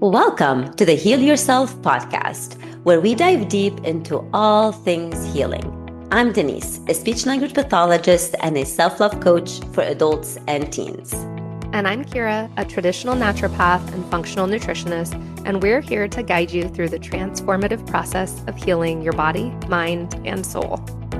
Welcome to the Heal Yourself podcast, where we dive deep into all things healing. I'm Denise, a speech language pathologist and a self-love coach for adults and teens. And I'm Kira, a traditional naturopath and functional nutritionist, and we're here to guide you through the transformative process of healing your body, mind, and soul.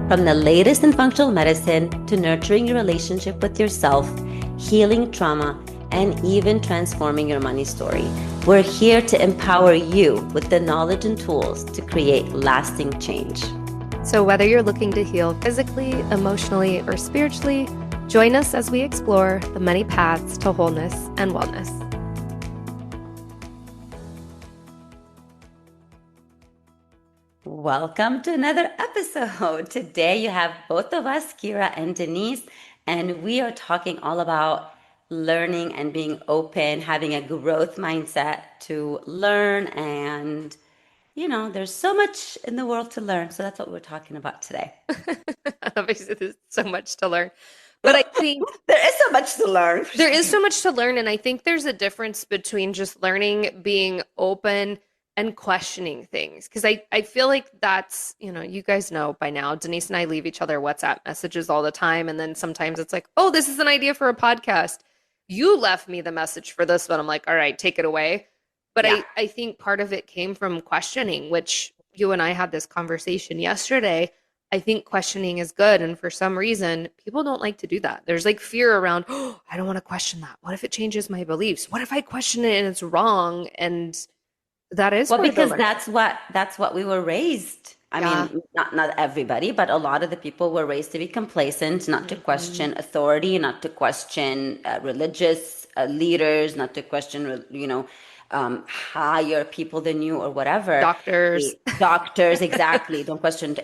From the latest in functional medicine to nurturing your relationship with yourself, healing trauma, and even transforming your money story, we're here to empower you with the knowledge and tools to create lasting change. So whether you're looking to heal physically, emotionally, or spiritually, join us as we explore the many paths to wholeness and wellness. Welcome to another episode. Today you have both of us, Kira and Denise, and we are talking all about learning and being open, having a growth mindset to learn. And, there's so much in the world to learn. So that's what we're talking about today. Obviously, there's so much to learn. But I think there is so much to learn. There is so much to learn. And I think there's a difference between just learning, being open, and questioning things. Because I feel like that's, you guys know by now, Denise and I leave each other WhatsApp messages all the time. And then sometimes it's like, oh, this is an idea for a podcast. You left me the message for this one. I'm like, all right, take it away. But yeah. I think part of it came from questioning, which you and I had this conversation yesterday. I think questioning is good. And for some reason, people don't like to do that. There's like fear around, oh, I don't want to question that. What if it changes my beliefs? What if I question it and it's wrong? And that is because that's what we were raised. I mean, not everybody, but a lot of the people were raised to be complacent, not to question authority, not to question religious leaders, not to question, higher people than you or whatever. Doctors, exactly. Don't question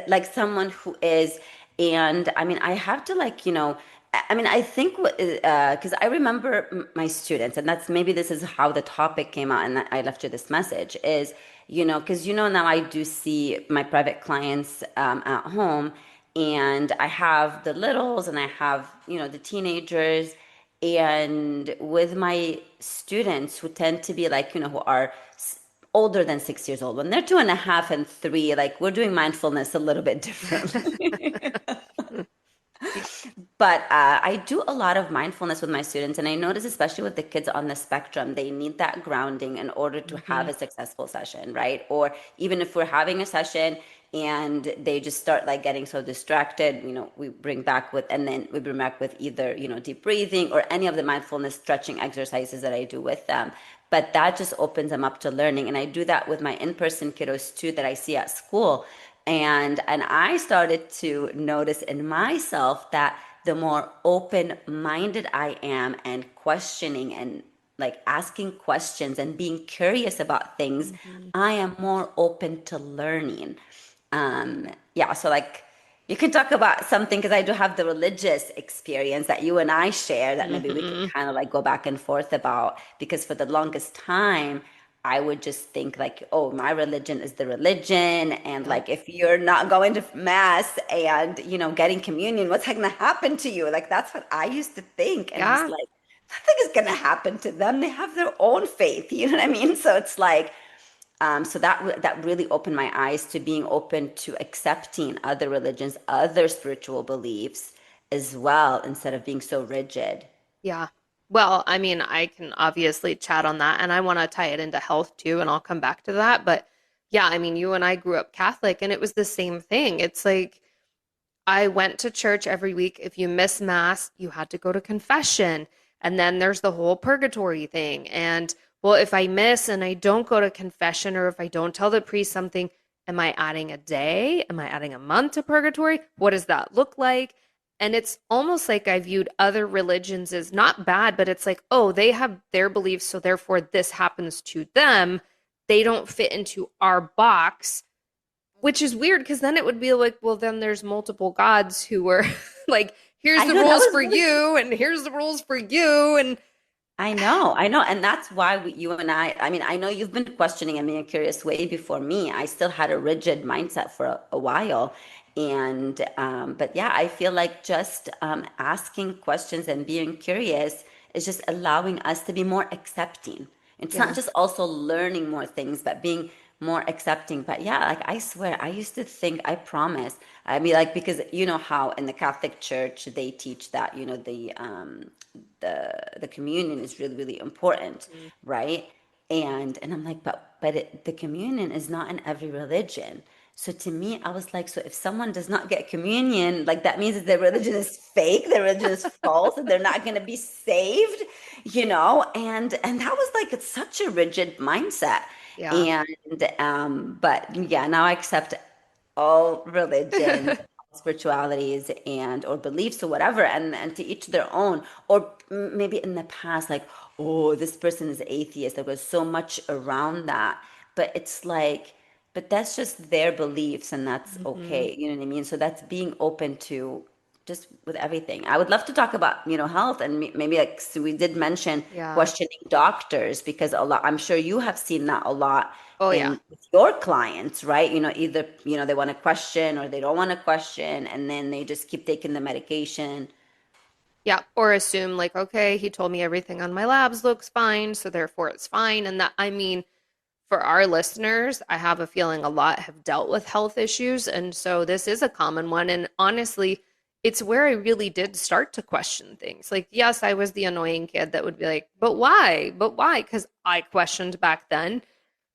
like someone who is. And I mean, I have to I think because I remember my students, and that's maybe this is how the topic came out, and I left you this message is, because now I do see my private clients at home, and I have the littles, and I have the teenagers, and with my students who tend to be like who are older than 6 years old, when they're 2.5 and 3, like we're doing mindfulness a little bit differently. But I do a lot of mindfulness with my students, and I notice, especially with the kids on the spectrum, they need that grounding in order to have a successful session, right? Or even if we're having a session and they just start like getting so distracted, we bring back with either, deep breathing or any of the mindfulness stretching exercises that I do with them. But that just opens them up to learning. And I do that with my in-person kiddos too, that I see at school. And I started to notice in myself that the more open-minded I am and questioning and like asking questions and being curious about things, I am more open to learning. So like you can talk about something, because I do have the religious experience that you and I share that maybe we can kind of like go back and forth about, because for the longest time, I would just think like, oh, my religion is the religion. And like, if you're not going to mass and, getting communion, what's going to happen to you? Like, that's what I used to think. And it's like, nothing is going to happen to them. They have their own faith. You know what I mean? So it's like, so that really opened my eyes to being open to accepting other religions, other spiritual beliefs as well, instead of being so rigid. Yeah. Well, I mean, I can obviously chat on that, and I want to tie it into health too, and I'll come back to that. But yeah, I mean, you and I grew up Catholic, and it was the same thing. It's like I went to church every week. If you miss mass, you had to go to confession. And then there's the whole purgatory thing. And well, if I miss and I don't go to confession, or if I don't tell the priest something, am I adding a day? Am I adding a month to purgatory? What does that look like? And it's almost like I viewed other religions as not bad, but it's like, oh, they have their beliefs, so therefore this happens to them. They don't fit into our box, which is weird, because then it would be like, well, then there's multiple gods who are like, here's the rules for you, and here's the rules for you. And I know. And that's why you and I mean, I know you've been questioning and being curious way before me. I still had a rigid mindset for a while. And, but yeah, I feel like just asking questions and being curious is just allowing us to be more accepting. It's not Yeah. just also learning more things, but being more accepting. But yeah, like I swear, I used to think, I promise. I mean, like, because you know how in the Catholic Church they teach that, the communion is really, really important, Mhm. right? And I'm like, the communion is not in every religion. So to me, I was like, so if someone does not get communion, like that means that their religion is fake, their religion is false, and they're not going to be saved, And that was like, it's such a rigid mindset. Yeah. But yeah, now I accept all religions, spiritualities, and or beliefs or whatever, and to each their own. Or maybe in the past, like, oh, this person is atheist. There was so much around that, but it's like, but that's just their beliefs, and that's Hmm. okay. You know what I mean? So that's being open to just with everything. I would love to talk about, health, and maybe, like, so we did mention Yeah. questioning doctors, because a lot, I'm sure you have seen that a lot Oh yeah. in with your clients, right? Either, they want to question or they don't want to question, and then they just keep taking the medication. Yeah. Or assume like, okay, he told me everything on my labs looks fine, so therefore it's fine. And that, I mean, for our listeners, I have a feeling a lot have dealt with health issues. And so this is a common one. And honestly, it's where I really did start to question things. Like, yes, I was the annoying kid that would be like, but why? But why? Because I questioned back then.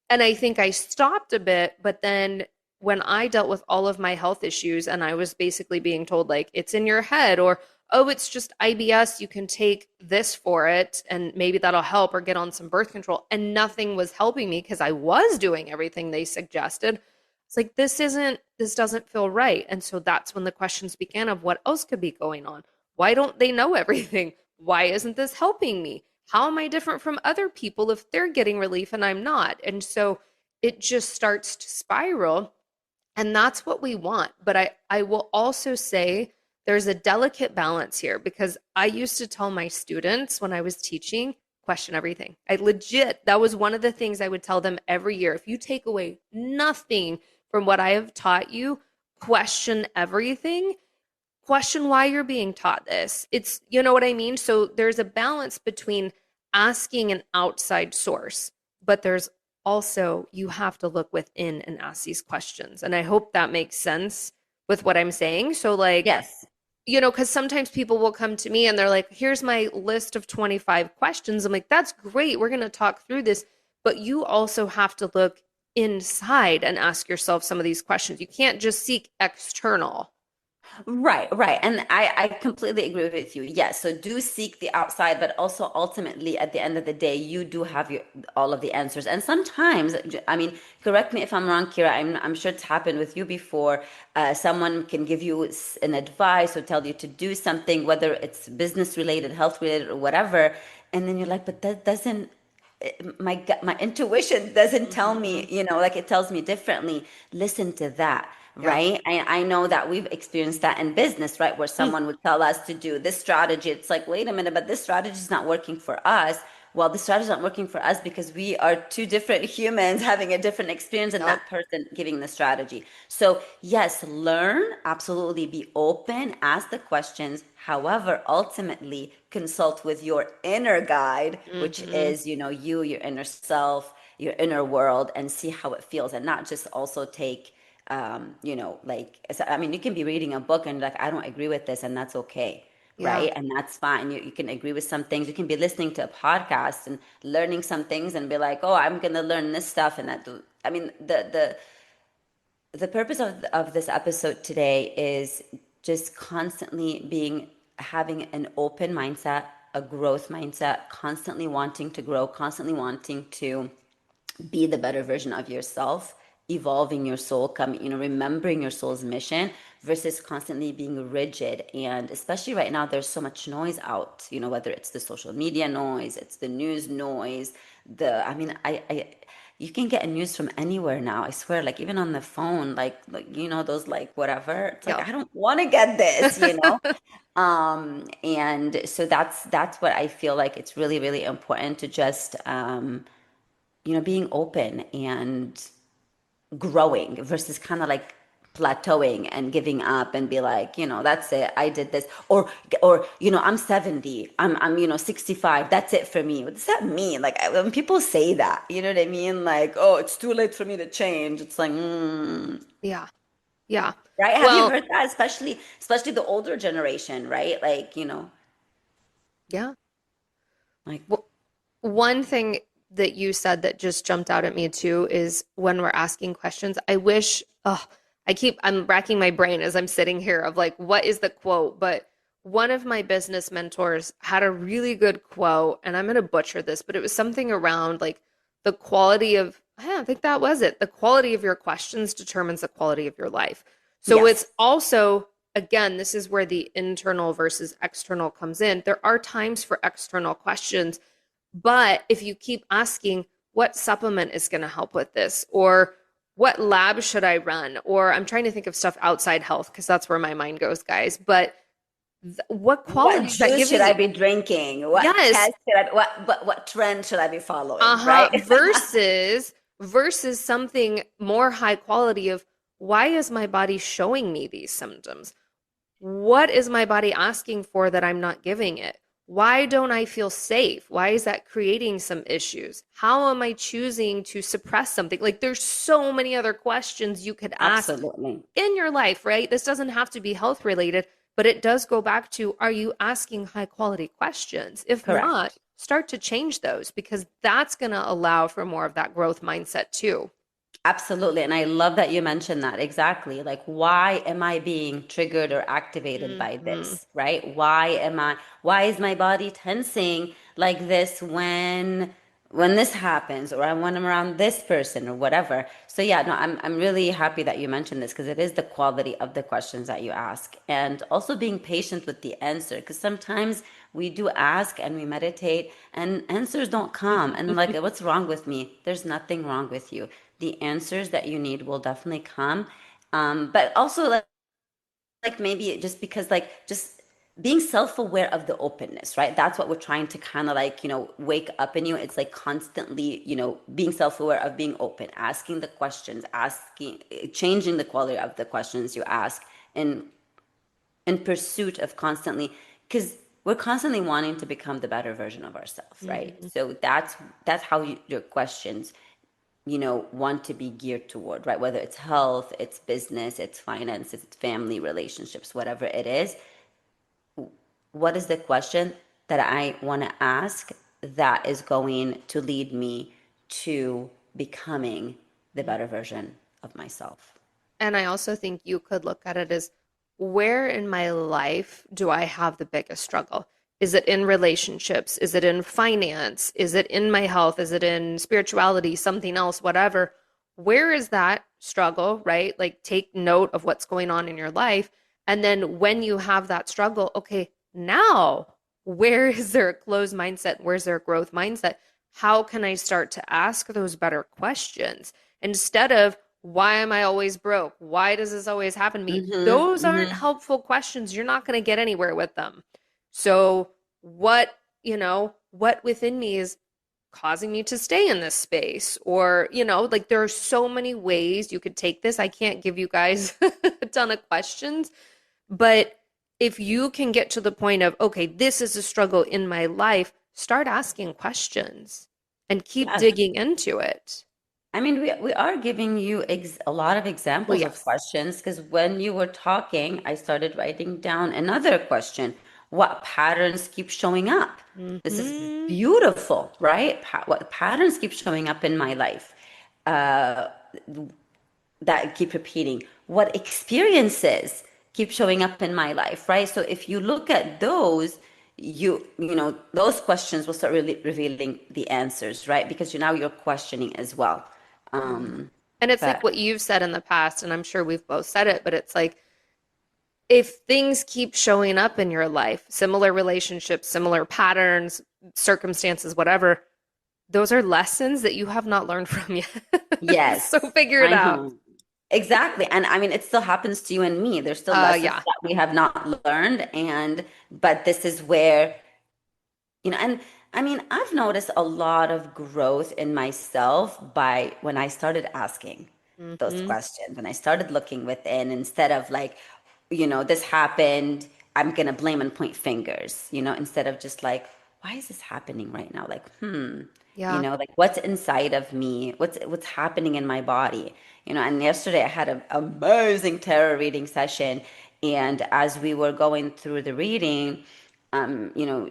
And I think I stopped a bit, but then when I dealt with all of my health issues and I was basically being told, like, it's in your head, or, oh, it's just IBS, you can take this for it and maybe that'll help, or get on some birth control. And nothing was helping me because I was doing everything they suggested. It's like, this doesn't feel right. And so that's when the questions began of what else could be going on. Why don't they know everything? Why isn't this helping me? How am I different from other people if they're getting relief and I'm not? And so it just starts to spiral. And that's what we want. But I will also say there's a delicate balance here, because I used to tell my students when I was teaching, question everything. I legit, that was one of the things I would tell them every year. If you take away nothing from what I have taught you, question everything, question why you're being taught this. It's, you know what I mean? So there's a balance between asking an outside source, but there's also, you have to look within and ask these questions. And I hope that makes sense with what I'm saying. So, like, Yes. because sometimes people will come to me and they're like, here's my list of 25 questions. I'm like, that's great. We're going to talk through this. But you also have to look inside and ask yourself some of these questions. You can't just seek external. Right, right. And I completely agree with you. Yes. So do seek the outside, but also ultimately at the end of the day, you do have all of the answers. And sometimes, I mean, correct me if I'm wrong, Kira, I'm sure it's happened with you before. Someone can give you an advice or tell you to do something, whether it's business related, health related, or whatever. And then you're like, but that doesn't, my intuition doesn't tell me, Hmm. like, it tells me differently. Listen to that, Yeah. right? I know that we've experienced that in business, right, where Mm. someone would tell us to do this strategy. It's like, wait a minute, but this strategy is not working for us. Well, the strategy is not working for us because we are two different humans having a different experience than Yep. that person giving the strategy. So yes, learn, absolutely, be open, ask the questions. However, ultimately consult with your inner guide, which Hmm. is, your inner self, your inner world, and see how it feels, and not just also take, like, I mean, you can be reading a book and like, I don't agree with this, and that's okay, Yeah. right? And that's fine. You can agree with some things. You can be listening to a podcast and learning some things and be like, oh, I'm gonna learn this stuff, and that. I mean, the purpose of this episode today is just constantly having an open mindset, a growth mindset, constantly wanting to grow, constantly wanting to be the better version of yourself, evolving your soul, coming, remembering your soul's mission, versus constantly being rigid. And especially right now, there's so much noise out, whether it's the social media noise, it's the news noise, I mean, you can get news from anywhere now. I swear, like, even on the phone, like, those, like, whatever. It's like, Yep. I don't want to get this. And so that's what I feel like. It's really, really important to just, being open and growing versus kind of like plateauing and giving up and be like, that's it, I did this, or I'm 70, I'm 65, that's it for me. What does that mean? Like, when people say that, you know what I mean, like, oh, it's too late for me to change, it's like, Yeah. Yeah. right? Have you Well, heard that, especially the older generation, right? Like, yeah. like, Well, one thing that you said that just jumped out at me too is when we're asking questions, I wish, oh, I'm racking my brain as I'm sitting here of like, what is the quote? But one of my business mentors had a really good quote, and I'm going to butcher this, but it was something around like the quality of, I don't think that was it. The quality of your questions determines the quality of your life. So it's yes, also, again, this is where the internal versus external comes in. There are times for external questions, but if you keep asking, what supplement is going to help with this? Or what lab should I run? Or I'm trying to think of stuff outside health because that's where my mind goes, guys. But what what quality is that juice should giving I you? be drinking, what Yes. test should I, what trend should I be following, Uh-huh. right? Versus something more high quality of why is my body showing me these symptoms? What is my body asking for that I'm not giving it? Why don't I feel safe? Why is that creating some issues? How am I choosing to suppress something? Like there's so many other questions you could ask Absolutely. in your life, right? This doesn't have to be health related, but it does go back to, are you asking high quality questions? If not, Correct. start to change those because that's going to allow for more of that growth mindset too. Absolutely. And I love that you mentioned that. Exactly. Like, why am I being triggered or activated by Mm-hmm. this? Right? Why is my body tensing like this when this happens, or when I'm around this person or whatever? So yeah, no, I'm really happy that you mentioned this, because it is the quality of the questions that you ask, and also being patient with the answer, because sometimes we do ask and we meditate and answers don't come, and like, what's wrong with me? There's nothing wrong with you. The answers that you need will definitely come. But also, like maybe just because, like, just being self-aware of the openness, right? That's what we're trying to kind of like, wake up in you. It's like constantly, being self-aware of being open, asking the questions, changing the quality of the questions you ask, in pursuit of constantly, because we're constantly wanting to become the better version of ourselves, right? Mm-hmm. So that's how your questions, want to be geared toward, right? Whether it's health, it's business, it's finances, it's family relationships, whatever it is. What is the question that I want to ask that is going to lead me to becoming the better version of myself? And I also think you could look at it as, where in my life do I have the biggest struggle? Is it in relationships? Is it in finance? Is it in my health? Is it in spirituality, something else, whatever? Where is that struggle, right? Like take note of what's going on in your life. And then when you have that struggle, okay, now where is there a closed mindset? Where's there a growth mindset? How can I start to ask those better questions instead of, why am I always broke? Why does this always happen to me? Mm-hmm. Those aren't Mm-hmm. helpful questions. You're not going to get anywhere with them. So, what, what within me is causing me to stay in this space? Or, like there are so many ways you could take this. I can't give you guys a ton of questions, but if you can get to the point of, okay, this is a struggle in my life, start asking questions and keep Yes. digging into it. I mean, we are giving you a lot of Well, examples of yes. questions, because when you were talking, I started writing down another question. What patterns keep showing up? This is Hmm. beautiful, right? What patterns keep showing up in my life, uh, that keep repeating? What experiences keep showing up in my life, right? So if you look at those, those questions will start really revealing the answers, right? Because you're questioning as well. Yeah. Um, And it's like but what you've said in the past, and I'm sure we've both said it, but it's like if things keep showing up in your life, similar relationships, similar patterns, circumstances, whatever, those are lessons that you have not learned from yet. So yes, figure it I out. know. Exactly. And I mean, it still happens to you and me. There's still lessons Yeah. that we have not learned. But this is where, and I mean, I've noticed a lot of growth in myself by when I started asking. those Mm-hmm. questions. And I started looking within instead of like, this happened, I'm gonna blame and point fingers, instead of just like, why is this happening right now? Like, Yeah. like what's inside of me? What's happening in my body? And yesterday I had an amazing tarot reading session. And as we were going through the reading,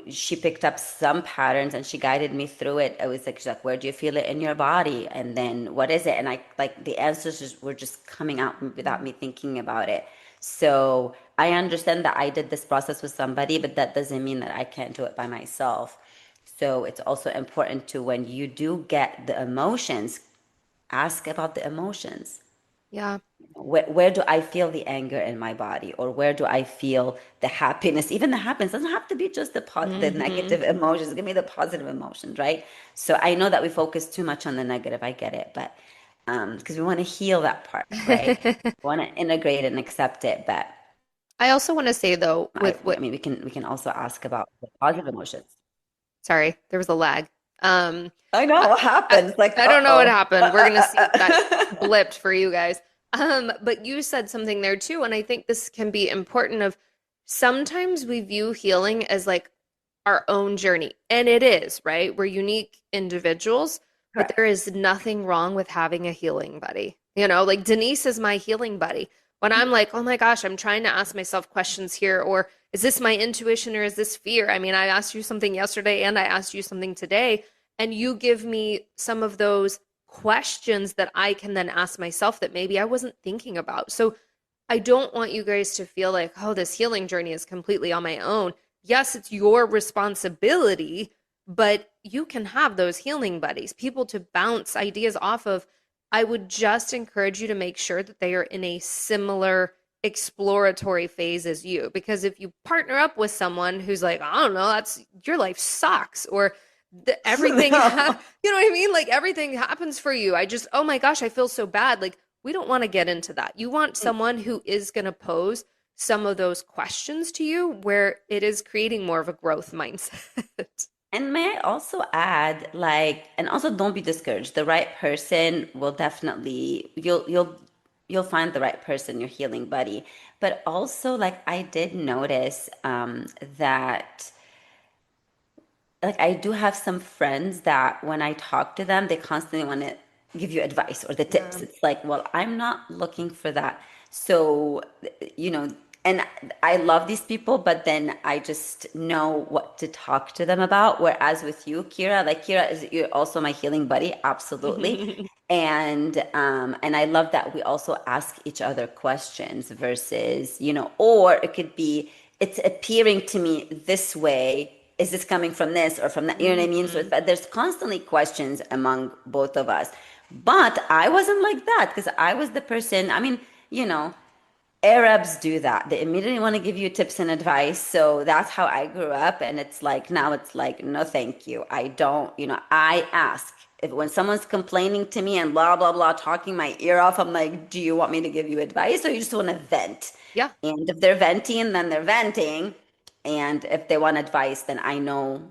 she picked up some patterns and she guided me through it. I was like, she's like, where do you feel it in your body? And then what is it? And I like the answers were just coming out without me thinking about it. So I understand that I did this process with somebody, but that doesn't mean that I can't do it by myself. So it's also important to, when you do get the emotions, ask about the emotions. Yeah. Where do I feel the anger in my body, or where do I feel the happiness? Even the happiness doesn't have to be just the Mm-hmm. negative emotions. Give me the positive emotions, right? So I know that we focus too much on the negative. I get it, but because we want to heal that part, right? We want to integrate and accept it, but I also want to say though, I, with I what, mean, we can also ask about the positive emotions. sorry, there was a lag. Um, I know I, what I, happens. Like, I don't know what uh-oh. happened. We're gonna see if that blipped for you guys. But you said something there too, and I think this can be important of sometimes we view healing as like our own journey, and it is, right? We're unique individuals, but there Correct. is nothing wrong with having a healing buddy. Like Denise is my healing buddy. When I'm like, oh my gosh, I'm trying to ask myself questions here, or is this my intuition or is this fear? I mean, I asked you something yesterday and I asked you something today, and you give me some of those questions that I can then ask myself that maybe I wasn't thinking about. So I don't want you guys to feel like, oh, this healing journey is completely on my own. Yes, it's your responsibility, but you can have those healing buddies, people to bounce ideas off of. I would just encourage you to make sure that they are in a similar exploratory phase as you. Because if you partner up with someone who's like, I don't know, that's your life sucks, or everything, No. you know what I mean? Like everything happens for you. Oh my gosh, I feel so bad. Like, we don't want to get into that. You want someone who is going to pose some of those questions to you where it is creating more of a growth mindset. And may I also add, like, and also don't be discouraged. The right person will definitely, you'll find the right person, your healing buddy. But also, like, I did notice that, like, I do have some friends that when I talk to them, they constantly want to give you advice or the tips. Yeah. It's like, well, I'm not looking for that. So, you know, and I love these people, but then I just know what to talk to them about. Whereas with you, Kira, like, Kira is, you're also my healing buddy, absolutely. And I love that we also ask each other questions versus, or it could be, it's appearing to me this way. Is this coming from this or from that? You know what I mean? So Hmm. there's constantly questions among both of us. But I wasn't like that because I was the person, I mean, you know, Arabs do that. They immediately want to give you tips and advice. So that's how I grew up. And it's like, now it's like, no, thank you. I don't, I ask. If when someone's complaining to me and blah, blah, blah, talking my ear off, I'm like, do you want me to give you advice or you just want to vent? Yeah. And if they're venting, then they're venting. And if they want advice, then I know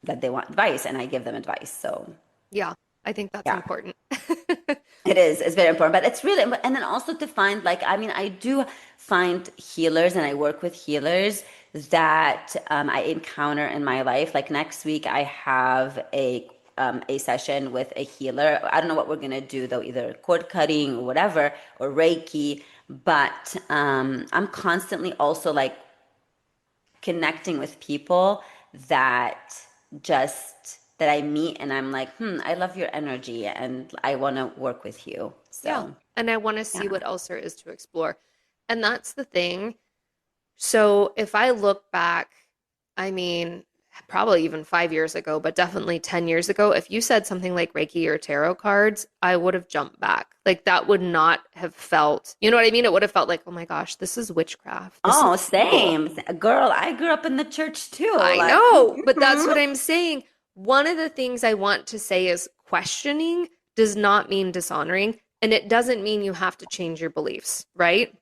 that they want advice and I give them advice. So, Yeah. I think that's yeah. important. It is. It's very important, but it's really, and then also to find, like, I mean, I do find healers and I work with healers that I encounter in my life. Like next week, I have a session with a healer. I don't know what we're gonna do though, either cord cutting or whatever, or Reiki. But I'm constantly also like connecting with people that that I meet and I'm like, I love your energy and I want to work with you. Yeah. So, And I want to see yeah. what else there is to explore. And that's the thing. So if I look back, I mean, probably even 5 years ago, but definitely 10 years ago, if you said something like Reiki or tarot cards, I would have jumped back. Like that would not have felt, you know what I mean? It would have felt like, oh my gosh, this is witchcraft. This is Oh, evil. same. Girl, I grew up in the church too. I Like, know, but that's what I'm saying. One of the things I want to say is questioning does not mean dishonoring, and it doesn't mean you have to change your beliefs, right?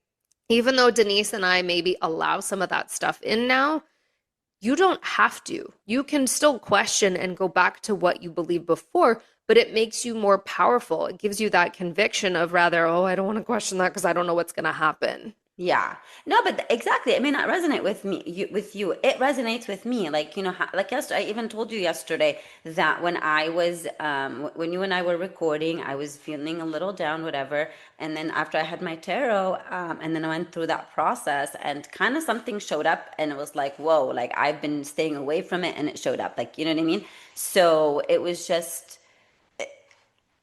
Even though Denise and I maybe allow some of that stuff in now, You don't have to. You can still question and go back to what you believed before, but it makes you more powerful. It gives you that conviction of rather, oh, I don't want to question that because I don't know what's going to happen. Yeah. No, but exactly. It may not resonate with me, with you. It resonates with me. Like, like yesterday, I even told you yesterday that when I was, when you and I were recording, I was feeling a little down, whatever. And then after I had my tarot, and then I went through that process and kind of something showed up and it was like, whoa, like I've been staying away from it and it showed up. Like, you know what I mean? So it was just,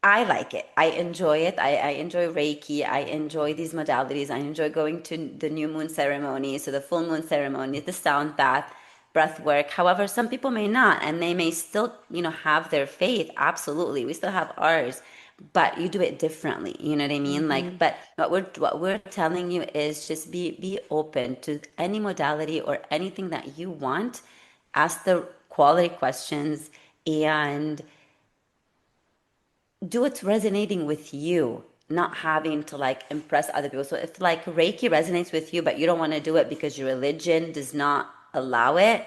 I like it. I enjoy it. I enjoy Reiki. I enjoy these modalities. I enjoy going to the new moon ceremony, so the full moon ceremony, the sound bath, breath work. However, some people may not, and they may still, have their faith. Absolutely. We still have ours, but you do it differently. You know what I mean? Like, Hmm. but what we're telling you is just be open to any modality or anything that you want. Ask the quality questions and do what's resonating with you, not having to like impress other people. So if like Reiki resonates with you, but you don't want to do it because your religion does not allow it,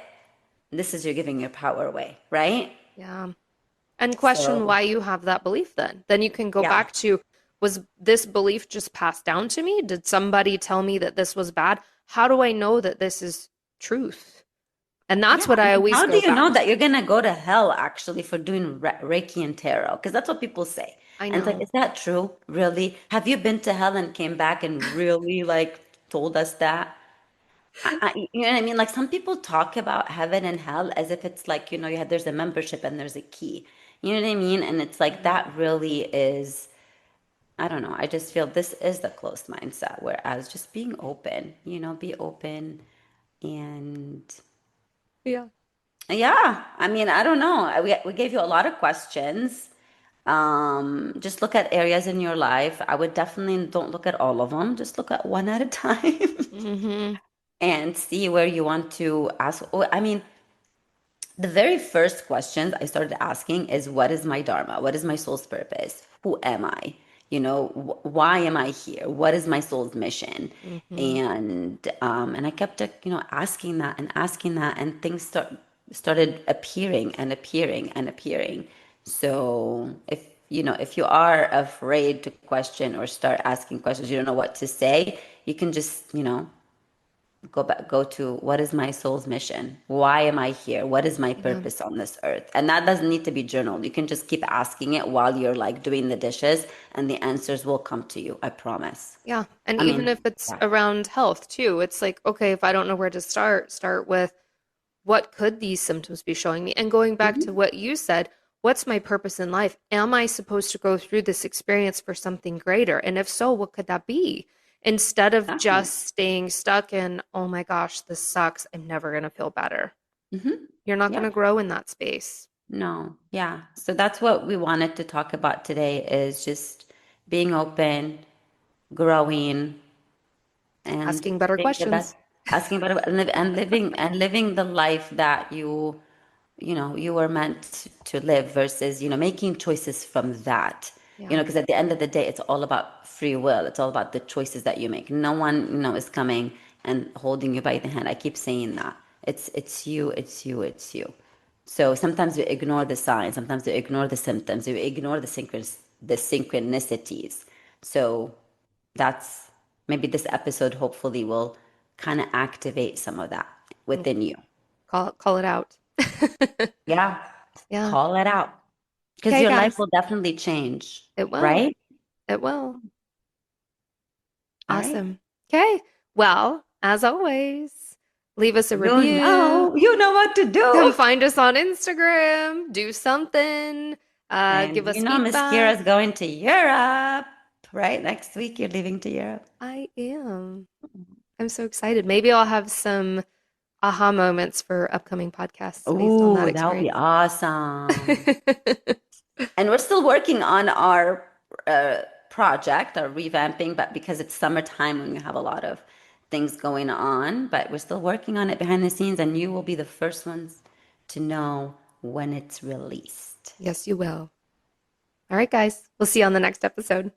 this is you're giving your power away, right? Yeah. And question So why you have that belief then. Then you can go yeah. back to, was this belief just passed down to me? Did somebody tell me that this was bad? How do I know that this is truth? And Yeah, that's what I I mean, always how do go you back know to. that you're gonna go to hell actually for doing Reiki and tarot? Because that's what people say. I And it's like, know. is that true? Really? Have you been to hell and came back and really like told us that? You know what I mean? Like some people talk about heaven and hell as if it's like, there's a membership and there's a key. You know what I mean? And it's like Mhm. that really is, I don't know. I just feel this is the closed mindset, whereas just being open, be open. And Yeah. yeah, I mean, I don't know. We gave you a lot of questions. Just look at areas in your life. I would definitely don't look at all of them. Just look at one at a time Hmm. and see where you want to ask. Oh, I mean, the very first questions I started asking is what is my dharma? What is my soul's purpose? Who am I? Why am I here? What is my soul's mission? Hmm. And I kept asking that and asking that, and things started appearing and appearing and appearing. So if you are afraid to question or start asking questions, you don't know what to say, you can just go to what is my soul's mission? Why am I here? What is my Yeah. purpose on this earth? And that doesn't need to be journaled. You can just keep asking it while you're like doing the dishes and the answers will come to you. I promise. Yeah. And I even mean, if it's yeah. around health too, it's like, okay, if I don't know where to start with what could these symptoms be showing me? And going back to Mhm. what you said, what's my purpose in life? Am I supposed to go through this experience for something greater? And if so, what could that be? Instead of Exactly. just staying stuck in, oh my gosh, this sucks. I'm never going to feel better. Hmm. You're not going Yeah. to grow in that space. No. Yeah. So that's what we wanted to talk about today is just being open, growing, and Asking better being the best, questions. asking about it and living the life that you were meant to live versus making choices from that, Yeah. because at the end of the day it's all about free will. It's all about the choices that you make. No one is coming and holding you by the hand. I keep saying that it's you, it's you. So sometimes we ignore the signs, sometimes we ignore the symptoms, we ignore the synchronicities. So that's maybe this episode hopefully will kind of activate some of that Mm, within you. call it out. Yeah, Yeah. call it out because Okay, your life guys. will definitely change, It will. right? It will. All right. Awesome. Okay. Well, as always, leave us a You review. know, you know what to Come do. find us on Instagram. Do something. Give And us Miss Kira's feedback. going to Europe, right? Next week you're leaving to Europe. I am. I'm so excited. Maybe I'll have some aha moments for upcoming podcasts based on that Ooh, that would be experience. awesome. And we're still working on our project, our revamping, but because it's summertime and we have a lot of things going on, but we're still working on it behind the scenes, and you will be the first ones to know when it's released. Yes, you will. All right, guys. We'll see you on the next episode.